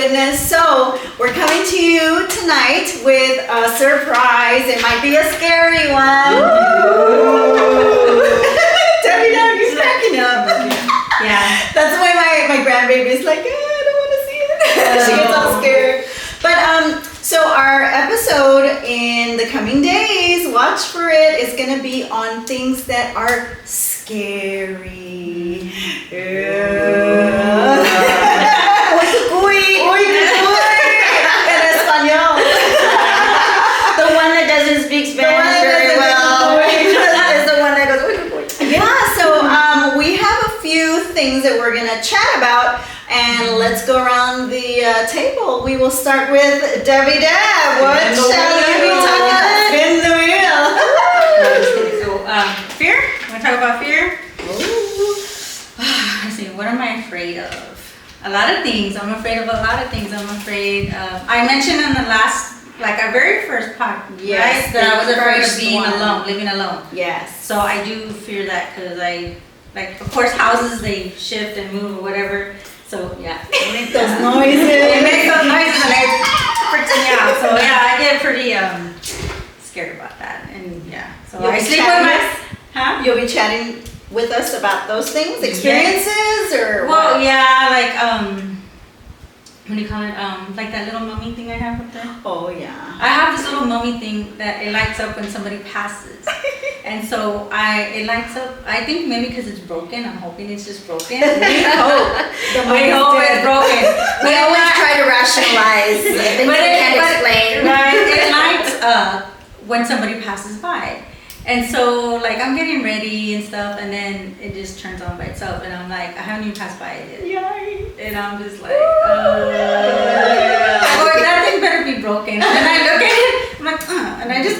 goodness. So, we're coming to you tonight with a surprise. It might be a scary one. Debbie, now you're cracking up. Yeah. That's why my grandbaby's like, I don't want to see it. She gets all scared. But, so our episode in the coming days, watch for it, is going to be on things that are scary. En español. The one that doesn't speak Spanish very well is the one that goes, Yeah, so we have a few things that we're going to chat about, and let's go around the table. We will start with Debbie Deb. What shall we be talking about? Spin the wheel. So, fear? Want to talk about fear? Let's see, what am I afraid of? A lot of things. I'm afraid of a lot of things. I'm afraid of, I mentioned in the last, like our very first part, Yes, right? That I was the afraid of first being one. alone, living alone. Yes. So I do fear that because like, of course, houses, they shift and move or whatever. So, yeah. They make those noises. They make those noises and it freaks me out. So, yeah, I get pretty scared about that. And, yeah. So, You'll I be sleep with chatting my... with- Huh? You'll be chatting with us about those things, experiences, or Well, what? yeah, like, what do you call it? Like that little mummy thing I have up there. Oh, yeah. I have this little mummy thing that it lights up when somebody passes. And so it lights up, I think maybe because it's broken. I'm hoping it's just broken. We hope. We hope it's broken. We always try to rationalize things we can't explain. Right, it lights up when somebody passes by. And so, like, I'm getting ready and stuff, and then it just turns on by itself, and I'm like, I haven't even passed by it yet. And I'm just like, Or that thing better be broken. And then I look at it, I'm like, and I just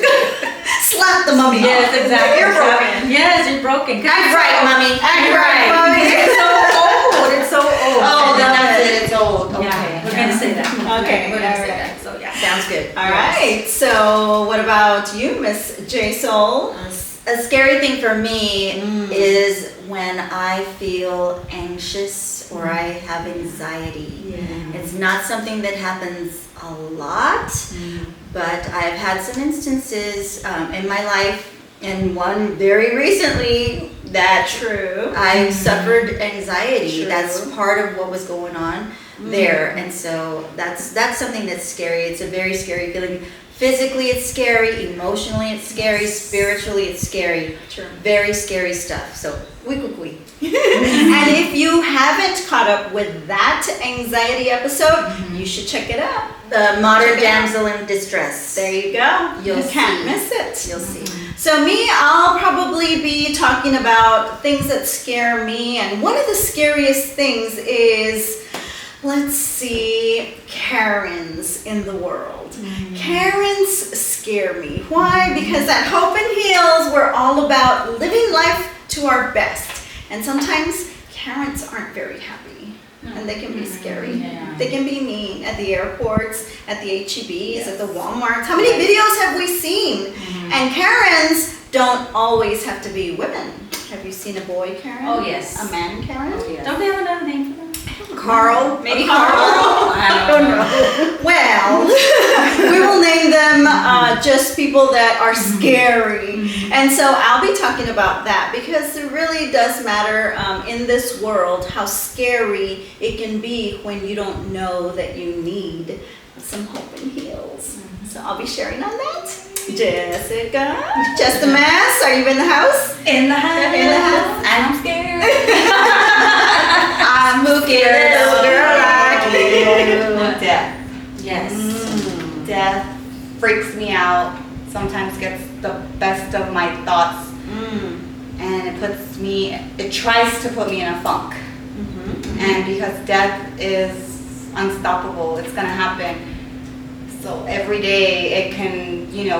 Slap the mummy. Yes, exactly. You're broken. Yes, you're broken. Act right, mommy. Act right. It's so old. It's so old. Oh, then that's it. It's old. Okay. Yeah, we're gonna say that. Okay, we're gonna say alright. that. So yeah. Sounds good. All right. So, what about you, Miss J Soul? A scary thing for me is when I feel anxious or I have anxiety. It's not something that happens a lot, but I've had some instances in my life, and one very recently that True. I suffered anxiety. True. That's part of what was going on there, and so that's something that's scary. It's a very scary feeling. Physically, it's scary. Emotionally, it's scary. Spiritually, it's scary. True. Very scary stuff. So, we. And if you haven't caught up with that anxiety episode, you should check it out. The Modern Check it out. Damsel in Distress. There you go. You'll You can't see. miss it. You'll see. So me, I'll probably be talking about things that scare me, and one of the scariest things is, let's see, Karens in the world. Karens scare me. Why? Because at Hope and Heels, we're all about living life to our best. And sometimes Karens aren't very happy. And they can be scary. Yeah. They can be mean at the airports, at the HEBs, at the Walmarts. How many videos have we seen? And Karens don't always have to be women. Have you seen a boy Karen? Oh, yes. A man Karen? Don't they have another name for them? Carl. Maybe Carl. I don't know. Well, we will name them just people that are scary. And so I'll be talking about that because it really does matter in this world how scary it can be when you don't know that you need some hope and heals. So I'll be sharing on that. Jessica, just a mess. Are you in the house? In the house. In the house. I'm scared. I'm scared little girl like you. Death. Yes. Death freaks me out. Sometimes gets the best of my thoughts, and it tries to put me in a funk. And because death is unstoppable, it's gonna happen. So every day it can,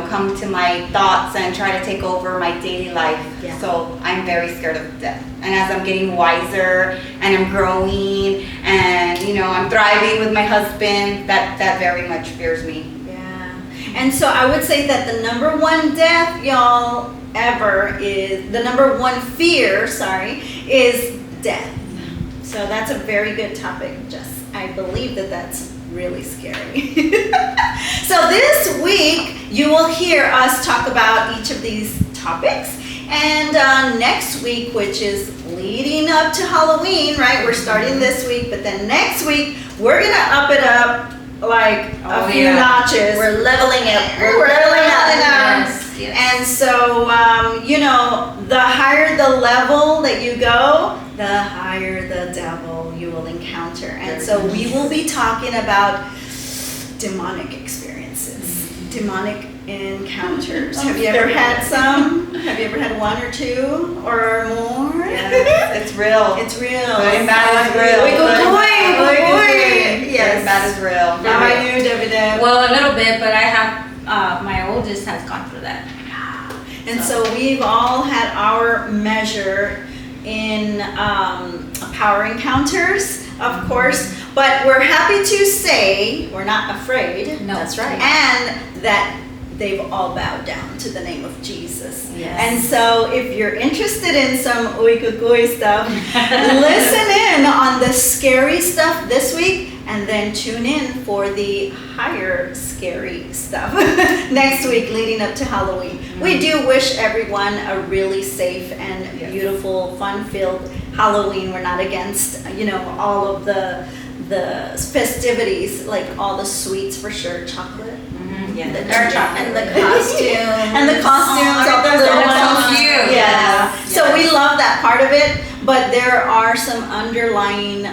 come to my thoughts and try to take over my daily life. Yeah. So I'm very scared of death. And as I'm getting wiser and I'm growing and, I'm thriving with my husband, that very much fears me. Yeah. And so I would say that the number one death, y'all, ever is, the number one fear, is death. So that's a very good topic, Jess. I believe that that's really scary. So this week, you will hear us talk about each of these topics. And next week, which is leading up to Halloween, right? We're starting this week, but then next week, we're going to up it up like a few notches. We're leveling it. We're leveling up. Yes, yes. And so, you know, the higher the level that you go, the higher the devil you will encounter. And so we will be talking about demonic experiences, demonic encounters. Have you ever had some? Have you ever had one or two or more? Yes, it's real. It's real. Good and bad is real. Good and bad is real. How about you, Debbie Deb? Well, a little bit, but I have, my oldest has gone through that. And so we've all had our measure in power encounters, of course, but we're happy to say we're not afraid. No. That's right. And that they've all bowed down to the name of Jesus. Yes. And so if you're interested in some uikukuy stuff, listen in on the scary stuff this week and then tune in for the higher scary stuff next week leading up to Halloween. We do wish everyone a really safe and beautiful, fun-filled Halloween. We're not against, you know, all of the festivities, like all the sweets for sure, chocolate. Yeah, The dark chocolate and the costume. And the costumes, all the little That's so ones. cute. Yeah. Yes. So we love that part of it, but there are some underlying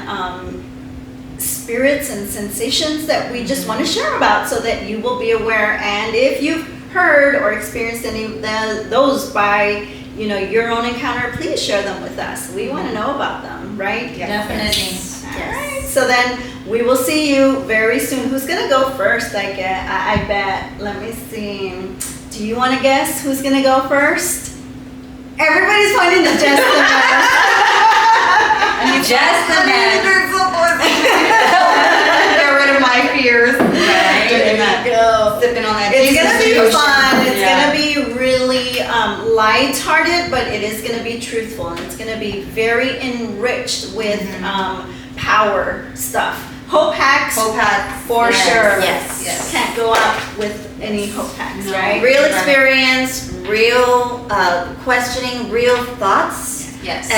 spirits and sensations that we just want to share about so that you will be aware. And if you've heard or experienced any of those by, you know, your own encounter, please share them with us. We want to know about them, right? Definitely. All right. So then we will see you very soon. Who's gonna go first? I bet. Let me see. Do you want to guess who's gonna go first? Everybody's pointing to Justin. Just the best. Get rid of my fears. Right. Doing that. Go. Sipping on that. It's Jesus gonna be juice. fun. It's Yeah. gonna be really lighthearted, but it is gonna be truthful, and it's gonna be very enriched with power stuff. Hope hacks. Hope hacks. For Yes, sure. yes. Can't go up with any hope hacks, right? Real experience, real questioning, real thoughts, Yes.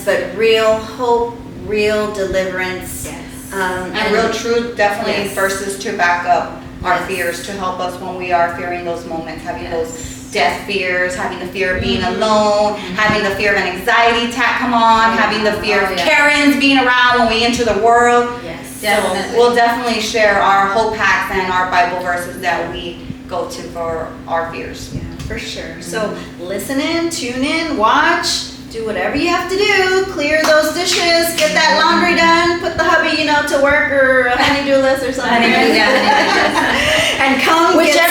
but real hope, real deliverance. And real truth definitely Yes. versus to back up our Yes. fears, to help us when we are fearing those moments, having those death fears, having the fear of being alone, having the fear of an anxiety attack come on, having the fear of Karens being around when we enter the world. Yes. Definitely. So we'll definitely share our hope hacks and our Bible verses that we go to for our fears. Yeah, for sure. So listen in, tune in, watch, do whatever you have to do. Clear those dishes, get that laundry done, put the hubby, you know, to work or a honey-do list or something. Honey-do, yeah. And come get